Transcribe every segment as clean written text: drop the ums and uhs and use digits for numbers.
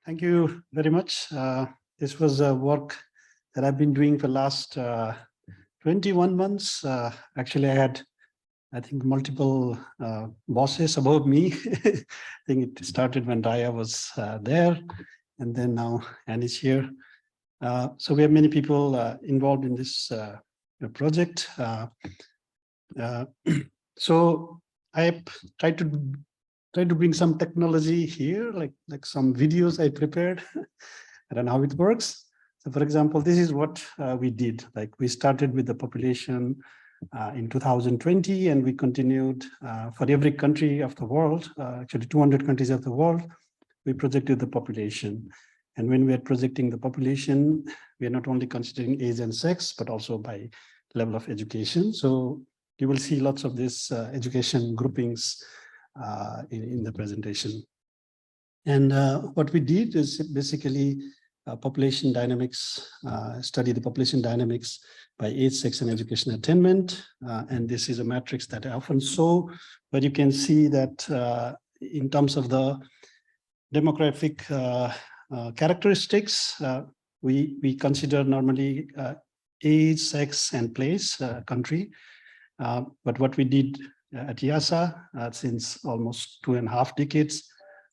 Thank you very much. This was work that I've been doing for the last 21 months. Actually, I think, multiple bosses above me. I think it started when Raya was there, and then now Anne is here. So we have many people involved in this project. So I tried to bring some technology here, like some videos I prepared. I don't know how it works. So for example, this is what we did. Like we started with the population in 2020, and we continued for every country of the world, actually 200 countries of the world, we projected the population. And when we are projecting the population, we are not only considering age and sex, but also by level of education. So you will see lots of these education groupings in the presentation. And what we did is basically population dynamics, study the population dynamics by age, sex, and education attainment. And this is a matrix that I often show, but you can see that in terms of the demographic characteristics, we consider normally age, sex, and place, country. But what we did at IIASA since almost 2.5 decades,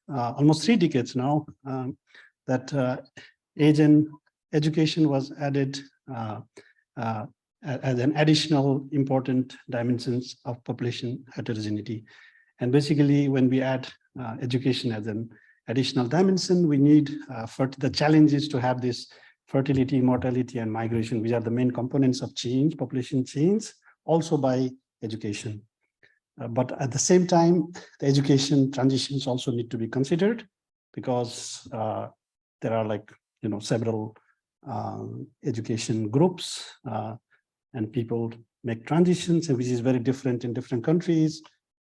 almost 3 decades now, that age and education was added as an additional important dimensions of population heterogeneity. And basically, when we add education as an additional dimension, we need the challenge is to have this fertility, mortality, and migration, which are the main components of change, population change, also by education. But at the same time, the education transitions also need to be considered, because there are several education groups and people make transitions, which is very different in different countries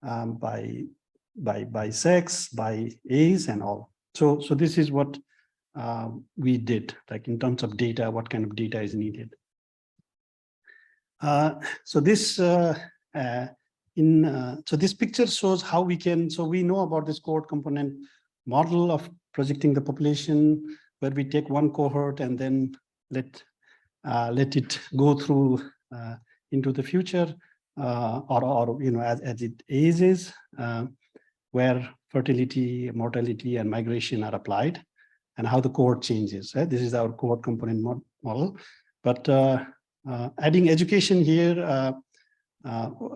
by sex, by age, and all. So this is what we did, like in terms of data, what kind of data is needed. So this picture shows how we can. So we know about this cohort component model of projecting the population, where we take one cohort and then let it go through into the future, or as it ages, where fertility, mortality, and migration are applied, and how the cohort changes. Right? This is our cohort component model. But adding education here,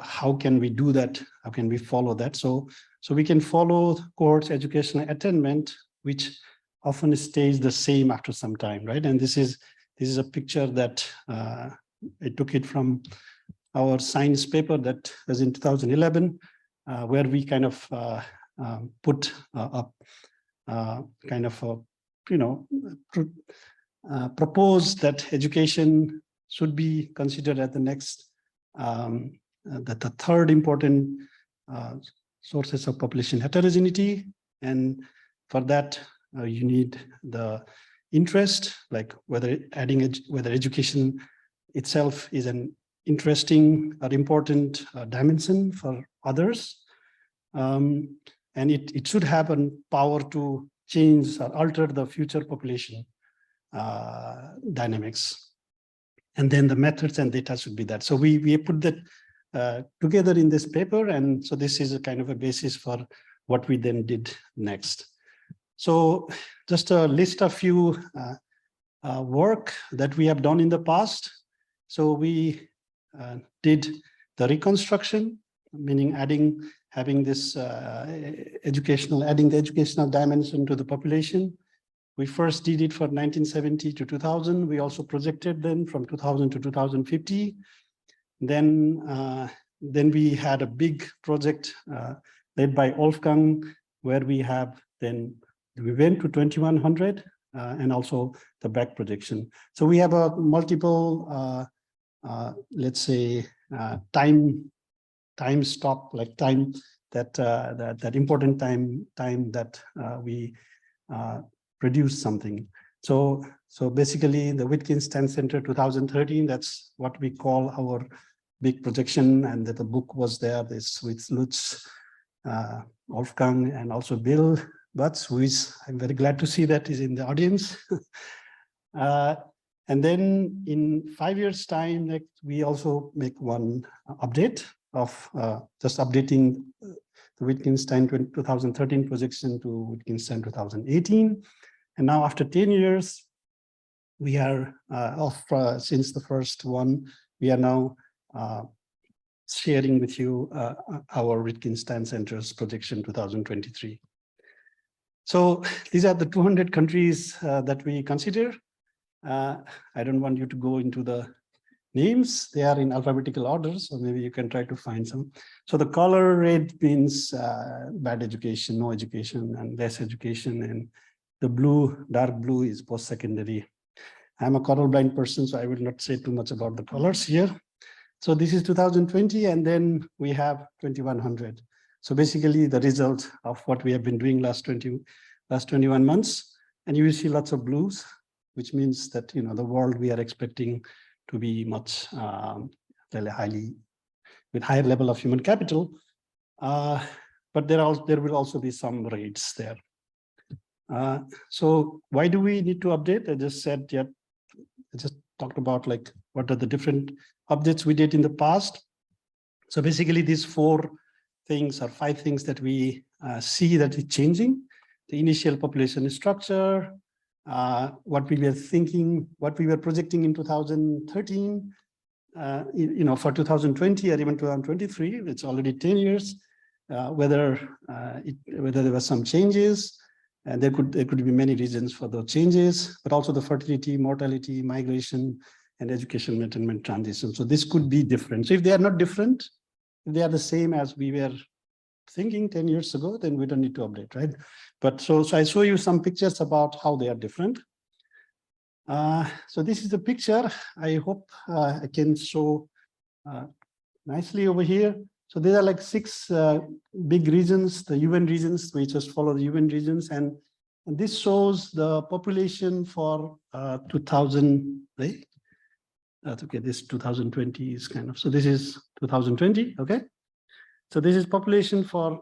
how can we do that? How can we follow that? So we can follow cohorts educational attainment, which often stays the same after some time, right? And this is a picture that I took it from our science paper that was in 2011, where we kind of put up kind of propose that education should be considered as the next, the third important sources of population heterogeneity. And for that, you need the interest, like whether education itself is an interesting or important dimension for others. And it should have a power to change or alter the future population dynamics. And then the methods and data should be that. So we put that together in this paper. And so this is a kind of a basis for what we then did next. So just a list of few work that we have done in the past. So we did the reconstruction, meaning having this adding the educational dimension to the population. We first did it for 1970 to 2000. We also projected then from 2000 to 2050. Then we had a big project led by Wolfgang, where we went to 2100 and also the back projection. So we have a multiple, let's say, time stop, like time that important time that we produce something. So basically the Wittgenstein Center 2013, that's what we call our big projection, and that the book was there, this with Lutz, Wolfgang, and also Bill. Butts, who is, I'm very glad to see that is in the audience. And then in 5 years' time, like, we also make one update of just updating the Wittgenstein 2013 projection to Wittgenstein 2018. And now after 10 years, we are since the first one, we are now sharing with you our Wittgenstein Center's projection 2023. So these are the 200 countries that we consider. I don't want you to go into the names. They are in alphabetical order, so maybe you can try to find some. So the color red means bad education, no education, and less education. And the blue, dark blue, is post-secondary. I'm a colorblind person, so I will not say too much about the colors here. So this is 2020, and then we have 2100. So basically the result of what we have been doing last 21 months. And you will see lots of blues, which means that, you know, the world we are expecting to be much highly, with higher level of human capital. But there will also be some rates there. So why do we need to update? I just said, yeah, I just talked about like what are the different updates we did in the past. So basically these 4 things or 5 things that we see that is changing: the initial population structure, what we were thinking, what we were projecting in 2013, you know, for 2020 or even 2023, it's already 10 years, whether there were some changes, and there could be many reasons for the changes, but also the fertility, mortality, migration, and education attainment transition. So this could be different. So if they are not different, if they are the same as we were thinking 10 years ago, then we don't need to update, right? But so I show you some pictures about how they are different. So this is the picture. I hope I can show nicely over here. So there are like 6 big regions, the UN regions. We just follow the UN regions, and this shows the population for 2000, right? That's okay. This 2020 is kind of, so this is 2020, okay? So this is population for,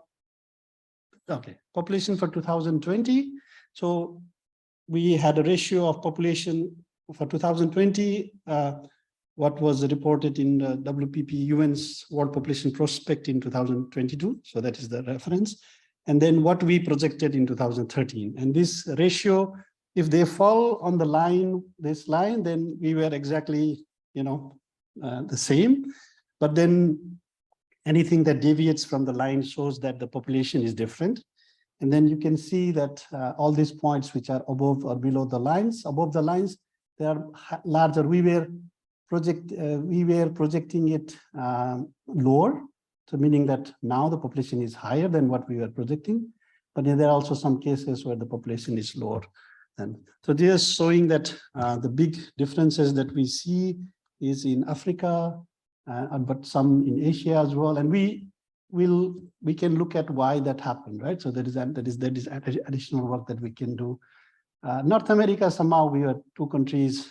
okay, population for 2020. So we had a ratio of population for 2020, what was reported in the WPP UN's World Population Prospect in 2022. So that is the reference. And then what we projected in 2013. And this ratio, if they fall on the line, this line, then we were exactly, you know, the same. But then anything that deviates from the line shows that the population is different. And then you can see that all these points which are above or below the lines, above the lines, they are larger. We were projecting it lower, so meaning that now the population is higher than what we were projecting. But there are also some cases where the population is lower. And so this is showing that the big differences that we see is in Africa, but some in Asia as well. And we can look at why that happened, right? So that is additional work that we can do. North America, somehow we were 2 countries,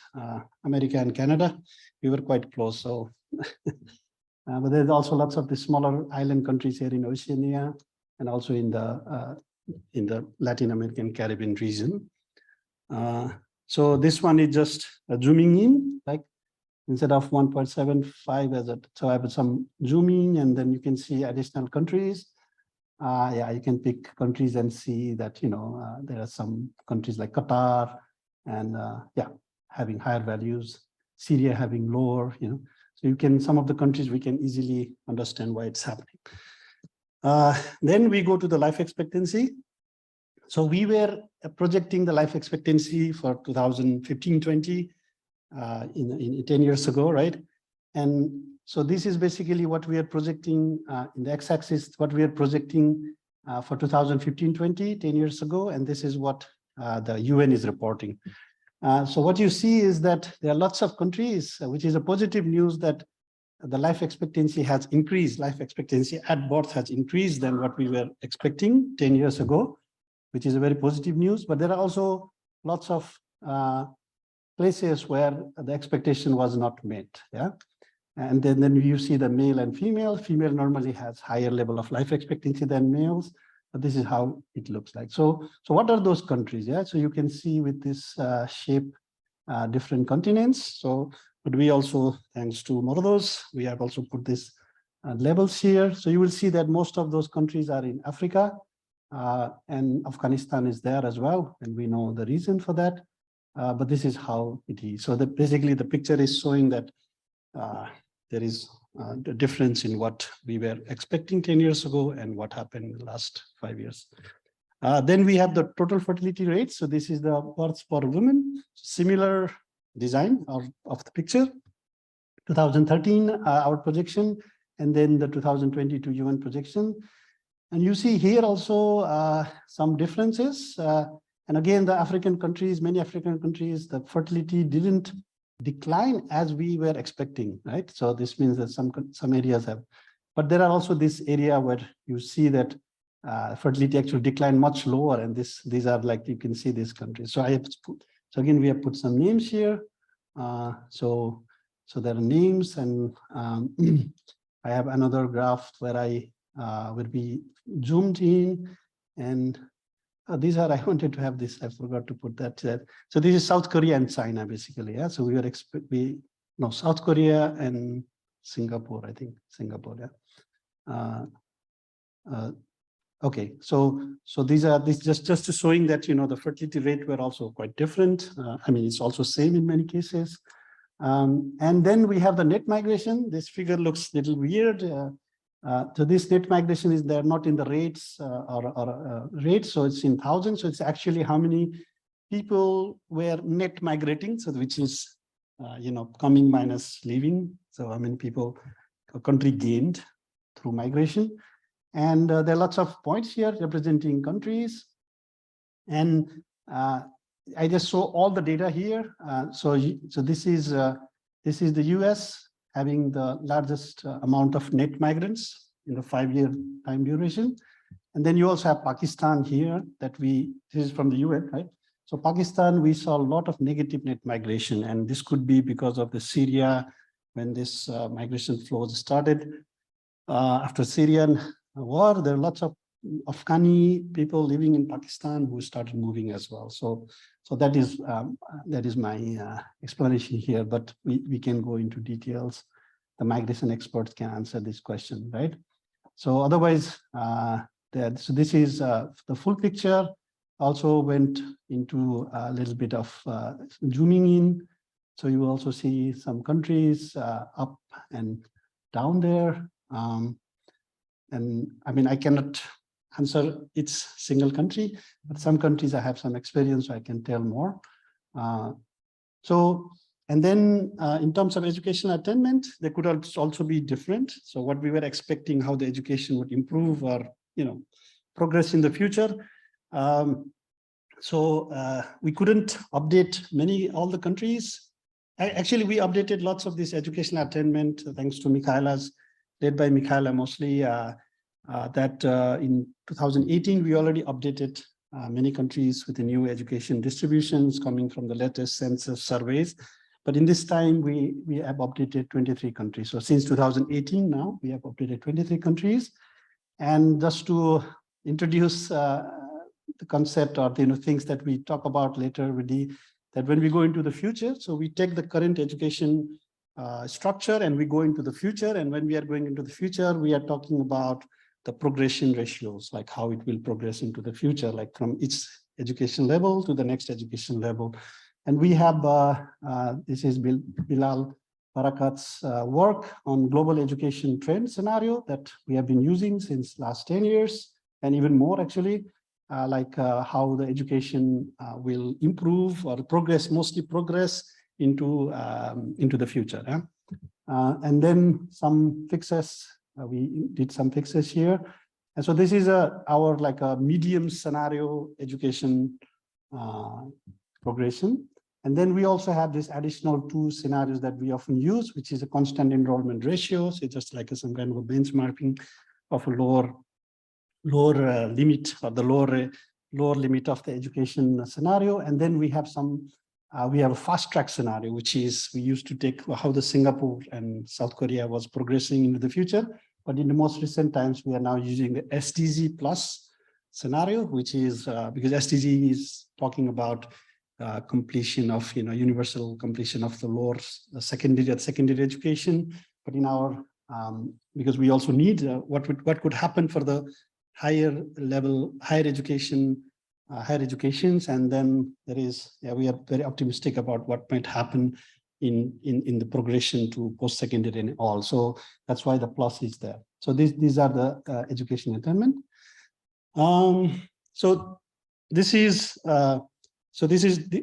America and Canada. We were quite close. So, but there's also lots of the smaller island countries here in Oceania, and also in the Latin American Caribbean region. So this one is just zooming in, like instead of 1.75 as a, so I have some zooming, and then you can see additional countries. Yeah, you can pick countries and see that, you know, there are some countries like Qatar and yeah, having higher values, Syria having lower, you know. So you can, some of the countries we can easily understand why it's happening. Then we go to the life expectancy. So we were projecting the life expectancy for 2015-20 in 10 years ago, right? And so this is basically what we are projecting in the x-axis, what we are projecting for 2015-20, 10 years ago, and this is what the UN is reporting. So what you see is that there are lots of countries, which is a positive news, that the life expectancy has increased. Life expectancy at birth has increased than what we were expecting 10 years ago, which is a very positive news. But there are also lots of places where the expectation was not met. Yeah. And then you see the male and female. Female normally has higher level of life expectancy than males. but this is how it looks like. So what are those countries? Yeah, so you can see with this shape different continents. So, but we also, thanks to Mordos, we have also put this labels here. So you will see that most of those countries are in Africa, and Afghanistan is there as well, and we know the reason for that. But this is how it is. So basically the picture is showing that there is the difference in what we were expecting 10 years ago and what happened in the last 5 years. Then we have the total fertility rate. So this is the births per woman, similar design of the picture. 2013, our projection, and then the 2022 UN projection. And you see here also some differences. And again, the African countries, many African countries, the fertility didn't decline as we were expecting, right? So this means that some areas have, but there are also this area where you see that fertility actually declined much lower, and these are like, you can see these countries. So so again, we have put some names here. So there are names, and I have another graph where I will be zoomed in, and these are, I wanted to have this, I forgot to put that there. So this is South Korea and China, basically. Yeah, so we were South Korea and Singapore, I think Singapore. Yeah. Okay, so these are just showing that, you know, the fertility rate were also quite different. I mean, it's also same in many cases. And then we have the net migration. This figure looks a little weird. So this net migration is there not in the rates or rates, so it's in thousands. So it's actually how many people were net migrating, so which is you know, coming minus leaving. So how many people a country gained through migration. And there are lots of points here representing countries. And I just show all the data here. So this is the US having the largest amount of net migrants in the 5-year time duration. And then you also have Pakistan here that this is from the UN, right? So Pakistan, we saw a lot of negative net migration, and this could be because of the Syria, when this migration flows started. After Syrian war, there are lots of Afghani people living in Pakistan who started moving as well. So that is my explanation here, but we can go into details. The migration experts can answer this question, right? So otherwise, so this is the full picture. Also went into a little bit of zooming in. So you also see some countries up and down there. And I mean, I cannot answer each single country, but some countries I have some experience, so I can tell more. And then in terms of educational attainment, they could also be different. So what we were expecting, how the education would improve or, you know, progress in the future. We couldn't update all the countries. Actually, we updated lots of this educational attainment thanks to Michaela's, led by Michaela mostly, in 2018, we already updated many countries with the new education distributions coming from the latest census surveys. But in this time, we have updated 23 countries. So since 2018 now, we have updated 23 countries. And just to introduce the concept or things that we talk about later, that when we go into the future, so we take the current education structure and we go into the future. And when we are going into the future, we are talking about the progression ratios, like how it will progress into the future, like from each education level to the next education level. And we have, this is Bilal Barakat's work on global education trend scenario that we have been using since last 10 years, and even more actually, how the education will improve or progress, mostly progress into the future. Yeah? And then some fixes, we did some fixes here. And so this is our like a medium scenario education progression. And then we also have this additional 2 scenarios that we often use, which is a constant enrollment ratio. So it's just like some kind of a benchmarking of a lower limit, or the lower limit of the education scenario. And then we have we have a fast track scenario, which is we used to take how the Singapore and South Korea was progressing into the future. But in the most recent times, we are now using the SDG plus scenario, which is because SDG is talking about completion of universal completion of the lower secondary education, but in our because we also need what could happen for the higher level higher educations, and then there is we are very optimistic about what might happen in the progression to post-secondary and all. So that's why the plus is there. So these are the education attainment. So this is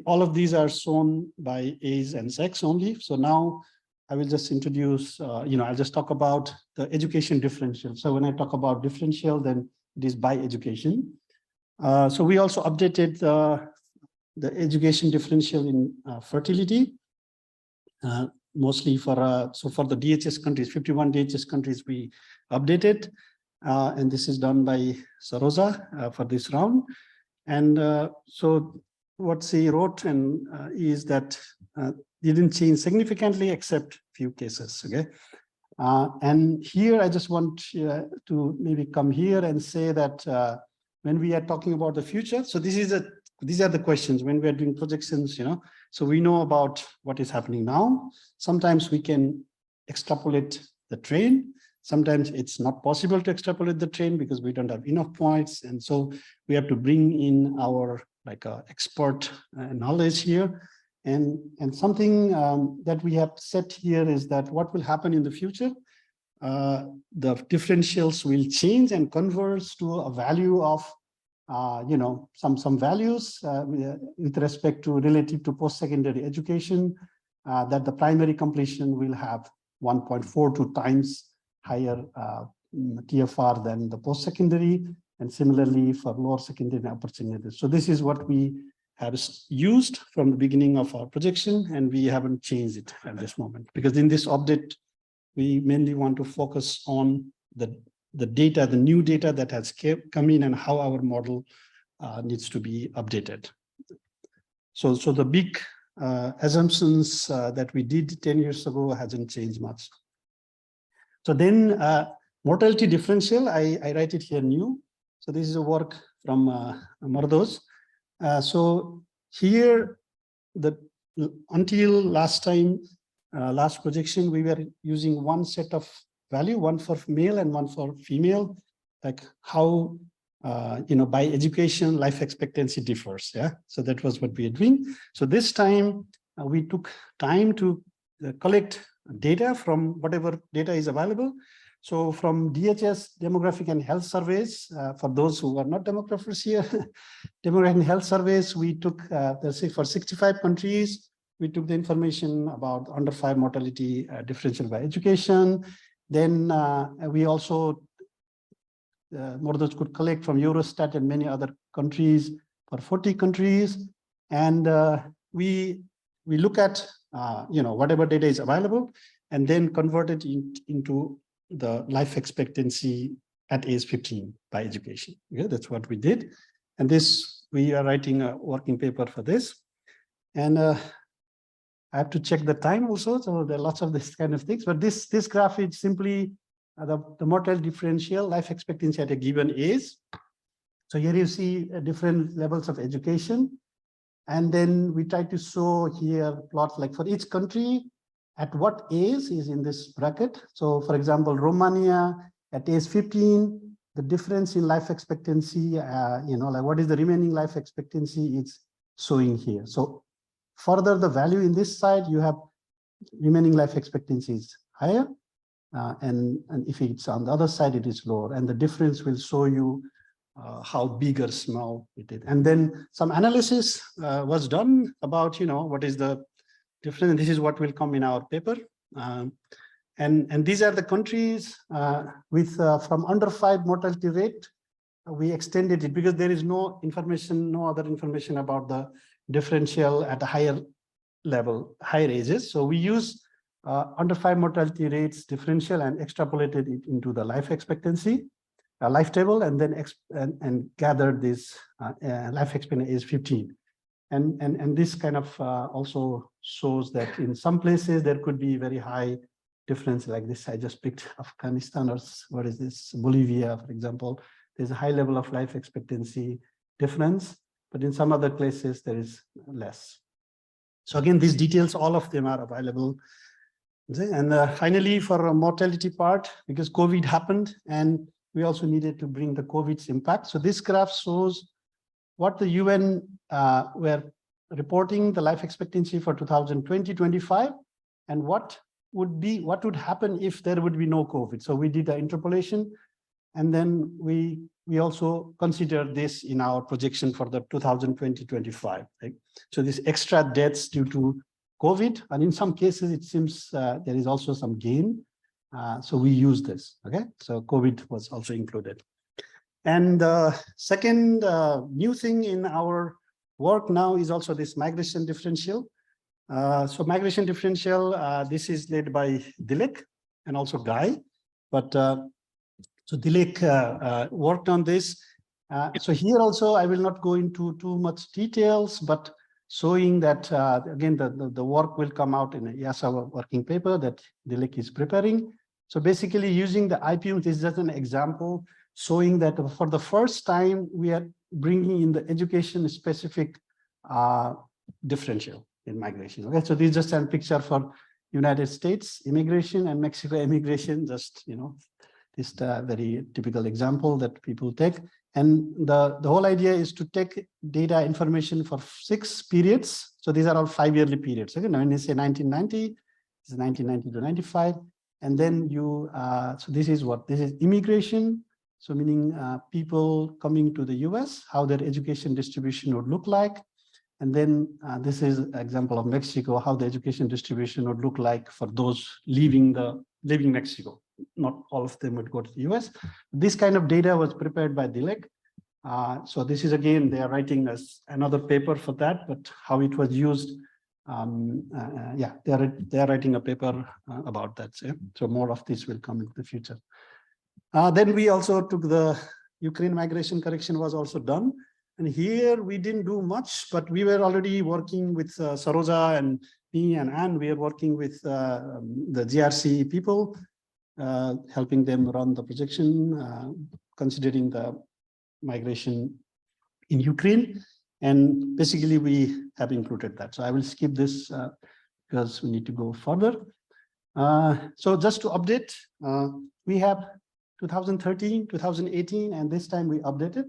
all of these are shown by age and sex only. So now I will just introduce, I'll just talk about the education differential. So when I talk about differential, then it is by education. So we also updated the education differential in fertility, mostly for the DHS countries, 51 DHS countries we updated, and this is done by Sarosa for this round. And so what she wrote and is that didn't change significantly except few cases. Okay, and here I just want to maybe come here and say that when we are talking about the future, so these are the questions when we are doing projections. So we know about what is happening now. Sometimes we can extrapolate the trend. Sometimes it's not possible to extrapolate the trend because we don't have enough points, and so we have to bring in our expert knowledge here. And something that we have set here is that what will happen in the future, the differentials will change and converge to a value of some values with respect to relative to post-secondary education, that the primary completion will have 1.42 times higher TFR than the post-secondary, and similarly for lower secondary and upper secondary. So this is what we have used from the beginning of our projection, and we haven't changed it at this moment, because in this update, we mainly want to focus on the data, the new data that has come in and how our model needs to be updated. So the big assumptions that we did 10 years ago hasn't changed much. So then mortality differential, I write it here new. So this is a work from Mardos. So here, until last time, last projection, we were using one set of value, one for male and one for female, like how, by education, life expectancy differs. Yeah, so that was what we are doing. So this time we took time to collect data from whatever data is available. So from DHS demographic and health surveys, for those who are not demographers here, demographic and health surveys, we took, let's say for 65 countries, we took the information about under 5 mortality differential by education. Then we also, more those could collect from Eurostat and many other countries for 40 countries. And we look at, whatever data is available and then convert it into the life expectancy at age 15 by education. Yeah, that's what we did. And this, we are writing a working paper for this. And I have to check the time also. So there are lots of this kind of things, but this graph is simply the mortality differential life expectancy at a given age. So here you see different levels of education. And then we try to show here plot like for each country, at what age is in this bracket. So for example, Romania at age 15, the difference in life expectancy, like what is the remaining life expectancy is showing here. So further the value in this side, you have remaining life expectancy is higher. And if it's on the other side, it is lower. And the difference will show you how big or small it is. And then some analysis was done about, what is the difference. And this is what will come in our paper. And these are the countries with from under 5 mortality rate. We extended it because there is no information, no other information about the differential at a higher level, higher ages. So we use under 5 mortality rates differential and extrapolated it into the life expectancy, life table, and then and gathered this life expectancy is 15. And this kind of also shows that in some places there could be very high difference like this. I just picked Afghanistan, or what is this, Bolivia, for example. there's a high level of life expectancy difference, but in some other places there is less. So again, these details, all of them are available. And finally, for a mortality part, because COVID happened and we also needed to bring the COVID's impact. So this graph shows what the UN were reporting the life expectancy for 2020-25 and what would happen if there would be no COVID. So we did the interpolation, and then we also considered this in our projection for the 2020-25. Right? So this extra deaths due to COVID, and in some cases it seems there is also some gain. So we use this. Okay, so COVID was also included. And the second new thing in our work now is also this migration differential. So migration differential, this is led by Dilek and also Guy, but so Dilek worked on this. So here also I will not go into too much details, but showing that again the work will come out in a IIASA working paper that Dilek is preparing. So basically using the IPM, this is just an example showing that for the first time we are bringing in the education specific differential in migration. Okay, so this is just a picture for United States immigration and Mexico immigration, just this very typical example that people take. And the whole idea is to take data information for 6 periods. So these are all 5-yearly periods. Okay, now when you say 1990, it's 1990 to 95. And then you, so this is what? This is immigration. So meaning people coming to the US, how their education distribution would look like. And then this is an example of Mexico, how the education distribution would look like for those leaving Mexico. Not all of them would go to the US. This kind of data was prepared by Dilek. So this is again, they are writing another paper for that, but how it was used, yeah, they are writing a paper about that. So more of this will come into the future. Then we also took the Ukraine migration correction was also done. And here we didn't do much, but we were already working with Saroja and me and Anne. We are working with the GRC people, helping them run the projection, considering the migration in Ukraine. And basically we have included that. So I will skip this because we need to go further. So just to update, we have 2013, 2018, and this time we updated.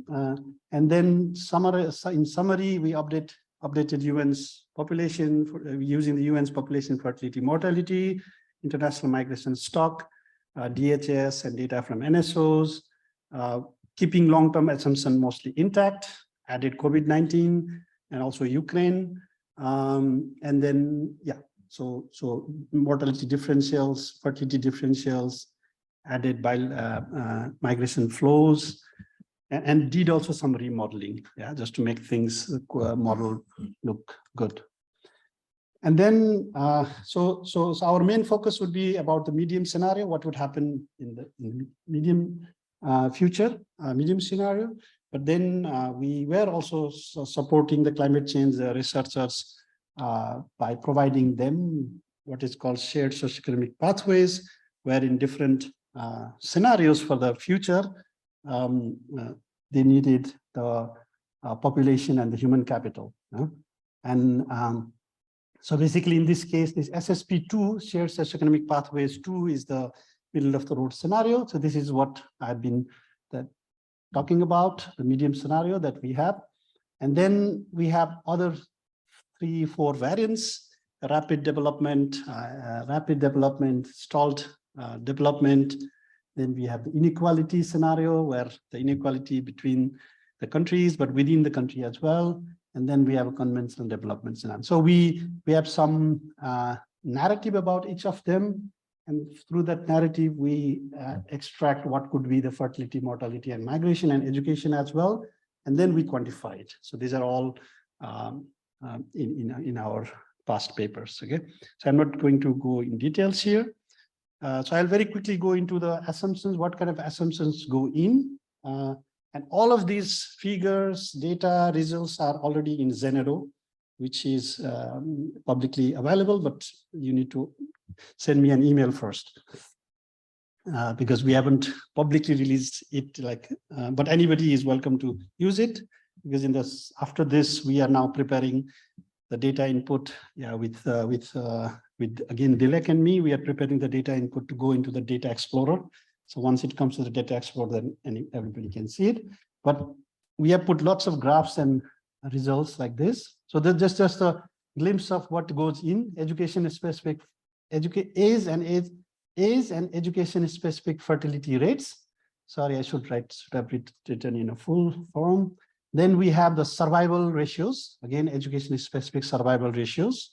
And then in summary, we updated UN's population using the UN's population fertility mortality, international migration stock, DHS and data from NSOs, keeping long-term assumption mostly intact, added COVID-19 and also Ukraine. And then, yeah, so mortality differentials, fertility differentials, added by migration flows, and did also some remodeling, yeah, just to make things model look good. And then, so our main focus would be about the medium scenario, what would happen in the medium future, medium scenario. But then we were also supporting the climate change researchers by providing them what is called shared socio-economic pathways, where in different scenarios for the future, they needed the population and the human capital. And so basically in this case, this SSP2, Shared Socio-Economic Pathways 2 is the middle of the road scenario. So this is what I've been talking about, the medium scenario that we have. And then we have other 3-4 variants, rapid development, stalled development. Then we have the inequality scenario, where the inequality between the countries, but within the country as well. And then we have a conventional development scenario. So we have some narrative about each of them. And through that narrative, we extract what could be the fertility, mortality, and migration and education as well. And then we quantify it. So these are all in our past papers. Okay, so I'm not going to go in details here. So I'll very quickly go into the assumptions, what kind of assumptions go in. And all of these figures, data, results are already in Zenero, which is publicly available, but you need to send me an email first. because we haven't publicly released it, but anybody is welcome to use it, because after this we are now preparing the data input. Yeah, with again Dilek and me, we are preparing the data input to go into the data explorer. So once it comes to the data explorer, then everybody can see it. But we have put lots of graphs and results like this. So that's just a glimpse of what goes in education specific age and education specific fertility rates. Sorry, I should have written in a full form. Then we have the survival ratios, again, education specific survival ratios,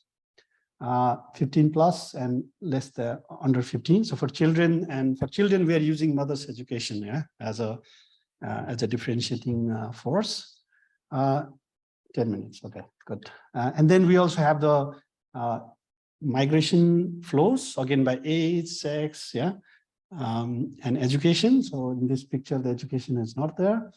15 plus and less than under 15. So for children, we are using mother's education, yeah, as a differentiating force. 10 minutes, okay, good. And then we also have the migration flows, again by age, sex, yeah, and education. So in this picture, the education is not there.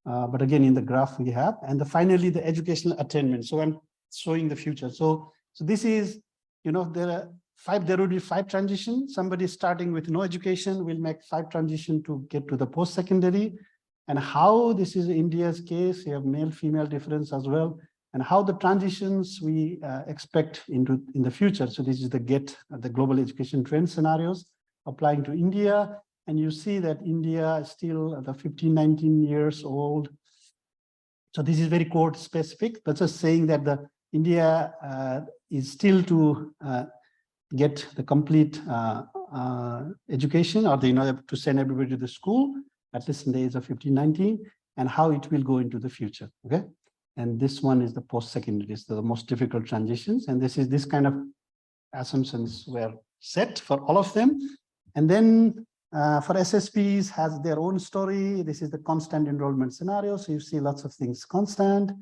But again, in the graph we have, and finally the educational attainment. So I'm showing the future. So this is, there will be 5 transitions. Somebody starting with no education will make 5 transitions to get to the post-secondary. And how this is India's case, you have male-female difference as well, and how the transitions we expect in the future. So this is the global education trend scenarios applying to India. And you see that India is still the 15, 19 years old. So this is very code specific, but just saying that the India is still to get the complete education, or to send everybody to the school, at least in the age of 15, 19, and how it will go into the future, okay? And this one is the post-secondary, is the most difficult transitions. And this kind of assumptions were set for all of them. And then for SSPs has their own story. This is the constant enrollment scenario. So you see lots of things constant.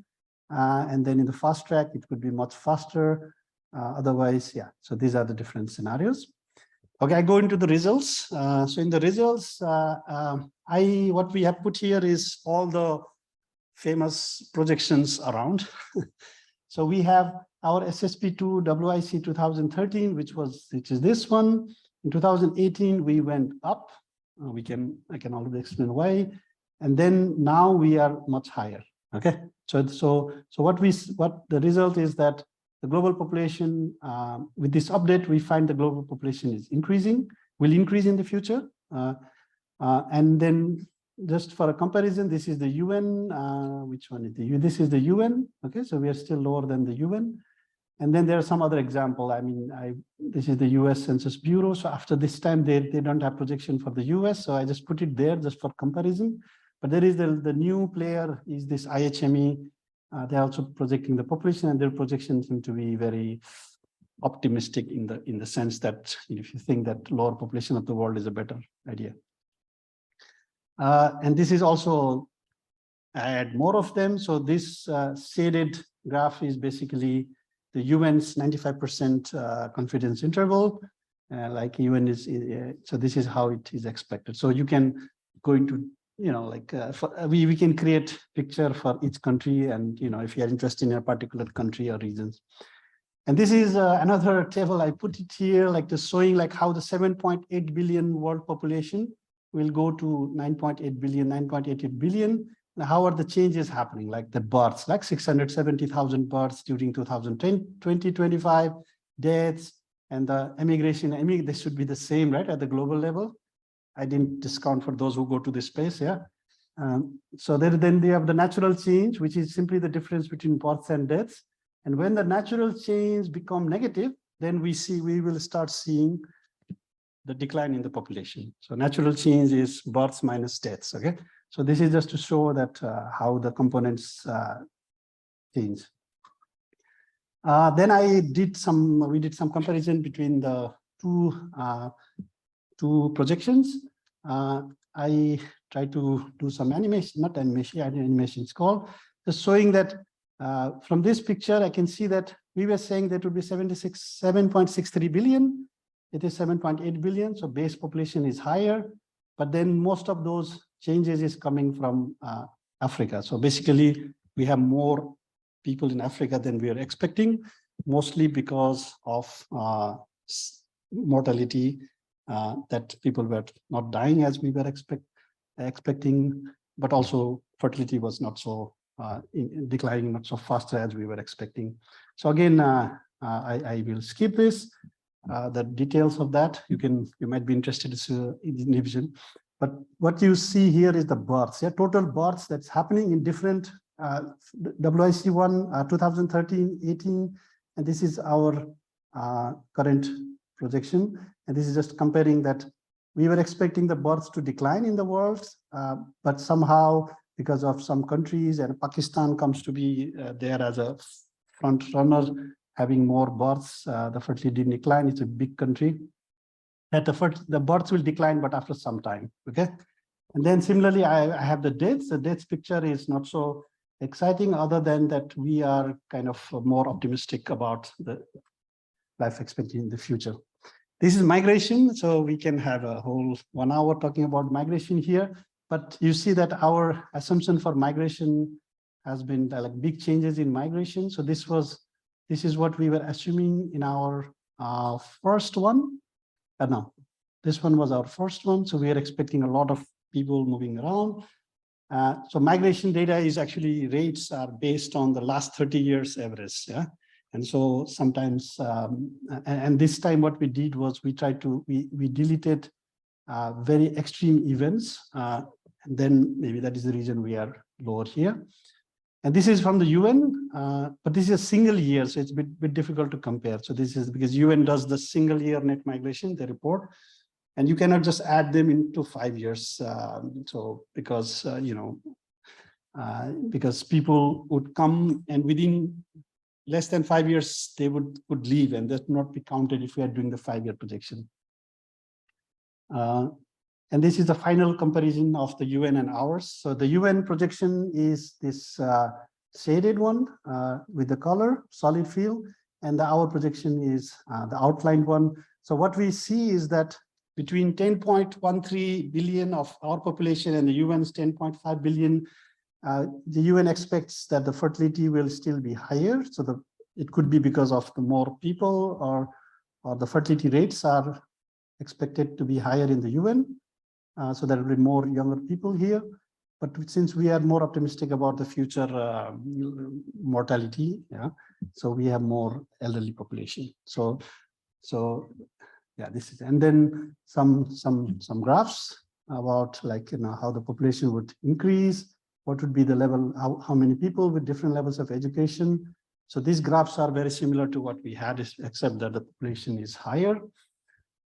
And then in the fast track, it could be much faster. Otherwise, yeah. So these are the different scenarios. Okay, I go into the results. So in the results, what we have put here is all the famous projections around. So we have our SSP2 WIC 2013, which is this one. In 2018, we went up. I can already explain why. And then now we are much higher. Okay. So what the result is that the global population, with this update, we find the global population is increasing, will increase in the future. And then just for a comparison, this is the UN. Which one is the UN? This is the UN. Okay, so we are still lower than the UN. And then there are some other example. I mean, this is the US Census Bureau. So after this time, they don't have projection for the US. So I just put it there just for comparison. But there is the new player is this IHME. They're also projecting the population, and their projections seem to be very optimistic in the sense that if you think that lower population of the world is a better idea. And this is also, I add more of them. So this shaded graph is basically the UN's 95% confidence interval, like UN is, so this is how it is expected. So you can go into, we can create picture for each country, and, if you are interested in a particular country or regions. And this is another table, I put it here, like just showing like how the 7.8 billion world population will go to 9.8 billion, 9.88 billion. Now, how are the changes happening? Like the births, like 670,000 births during 2025, deaths, and the emigration. This should be the same, right, at the global level. I didn't discount for those who go to this space, yeah. So then they have the natural change, which is simply the difference between births and deaths. And when the natural change become negative, then we will start seeing the decline in the population. So natural change is births minus deaths, okay? So this is just to show that how the components change. Then we did some comparison between the two projections. I tried to do some animation, not animation, animation is called, just showing that from this picture, I can see that we were saying that it would be 7.63 billion. It is 7.8 billion, so base population is higher, but then most of those changes is coming from Africa. So basically, we have more people in Africa than we are expecting, mostly because of mortality that people were not dying as we were expecting, but also fertility was not so declining, not so faster as we were expecting. So again, I will skip this. The details of that you might be interested in division, but what you see here is the births. Yeah, total births that's happening in different WIC 1 2013, 18, and this is our current projection, and this is just comparing that. We were expecting the births to decline in the world, but somehow because of some countries, and Pakistan comes to be there as a front runner, having more births, the fertility didn't decline. It's a big country. That the births will decline, but after some time. Okay, and then similarly, I have the deaths. The deaths picture is not so exciting, other than that we are kind of more optimistic about the life expectancy in the future. This is migration, so we can have a whole 1 hour talking about migration here. But you see that our assumption for migration has been like big changes in migration. So this is what we were assuming in our first one. No, this one was our first one. So we are expecting a lot of people moving around. So migration data is actually rates are based on the last 30 years average. Yeah. And so sometimes, and this time what we did was we deleted very extreme events. And then maybe that is the reason we are lower here. And this is from the UN, but this is a single year, so it's a bit difficult to compare. So this is because UN does the single year net migration, they report, and you cannot just add them into 5 years. So because, because people would come and within less than 5 years, they would leave, and that would not be counted if we are doing the 5-year projection. And this is the final comparison of the UN and ours. So the UN projection is this shaded one with the color, solid field, and our projection is the outlined one. So what we see is that between 10.13 billion of our population and the UN's 10.5 billion, the UN expects that the fertility will still be higher. So it could be because of the more people, or the fertility rates are expected to be higher in the UN. So there will be more younger people here. But since we are more optimistic about the future mortality, yeah, so we have more elderly population. So yeah, this is, and then some graphs about how the population would increase, what would be the level, how many people with different levels of education. So these graphs are very similar to what we had, except that the population is higher.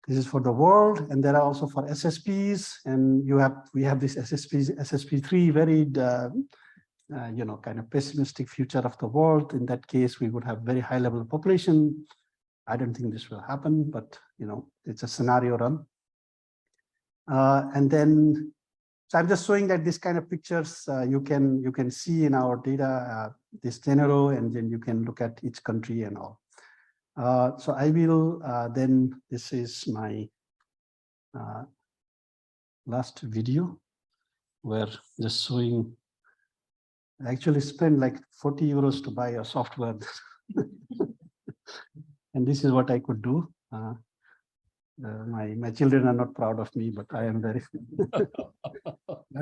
This is for the world, and there are also for SSPs, and we have this SSP3 very kind of pessimistic future of the world. In that case, we would have very high level of population. I don't think this will happen, but it's a scenario run. And then, so I'm just showing that this kind of pictures you can see in our data, this scenario, and then you can look at each country and all. So I will then, this is my last video where just showing, I actually spent like 40 euros to buy a software. And this is what I could do. My children are not proud of me, but I am very.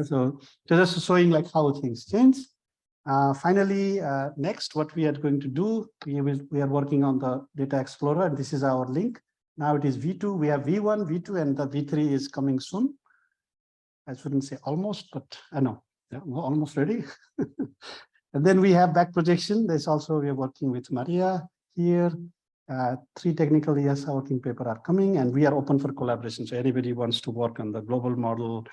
So just showing like how things change. Finally, next, what we are going to do, we are working on the Data Explorer, and this is our link. Now it is V2. We have V1, V2, and the V3 is coming soon. I shouldn't say almost, but I know, yeah, we're almost ready. And then we have back projection. There's also, we are working with Maria here. 3 technical IIASA working paper are coming, and we are open for collaboration. So anybody wants to work on the global model,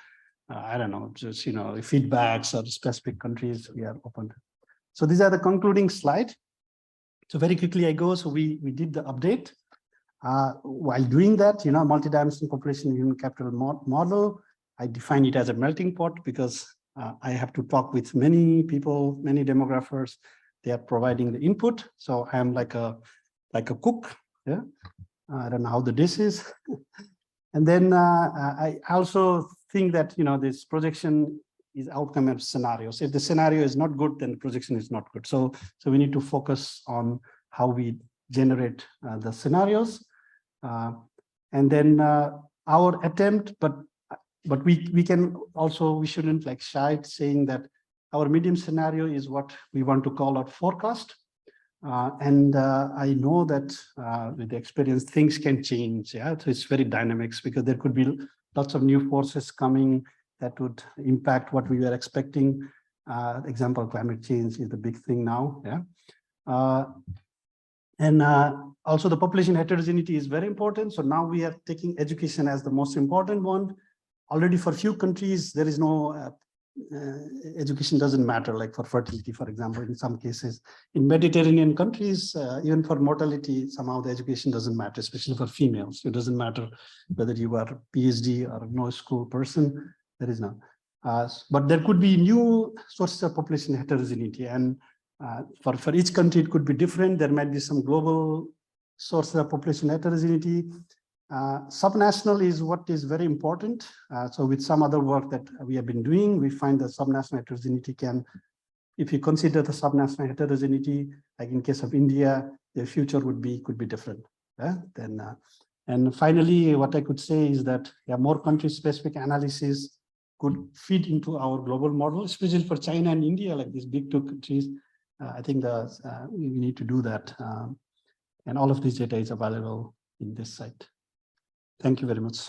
I don't know, just, feedbacks or specific countries, we are open. So these are the concluding slide. So very quickly I go, so we did the update. While doing that, multidimensional population human capital model, I define it as a melting pot because I have to talk with many people, many demographers. They are providing the input. So I am like a cook. Yeah, I don't know how the dish is. And then I also think that this projection is outcome of scenarios. If the scenario is not good, then the projection is not good. So we need to focus on how we generate the scenarios. And then our attempt, but we can also, we shouldn't like shy at saying that our medium scenario is what we want to call our forecast. I know that with the experience, things can change. Yeah, so it's very dynamic because there could be lots of new forces coming that would impact what we were expecting. Example, climate change is the big thing now. Yeah, also the population heterogeneity is very important. So now we are taking education as the most important one. Already for few countries, there is no education doesn't matter, like for fertility, for example, in some cases. In Mediterranean countries, even for mortality, somehow the education doesn't matter, especially for females. It doesn't matter whether you are a PhD or no school person, there is none. But there could be new sources of population heterogeneity, and for each country, it could be different. There might be some global sources of population heterogeneity. Subnational is what is very important. So with some other work that we have been doing, we find that subnational heterogeneity can, if you consider the subnational heterogeneity, like in case of India, their future could be different. And finally, what I could say is that more country-specific analysis could feed into our global model, especially for China and India, like these big two countries. I think we need to do that. And all of this data is available in this site. Thank you very much.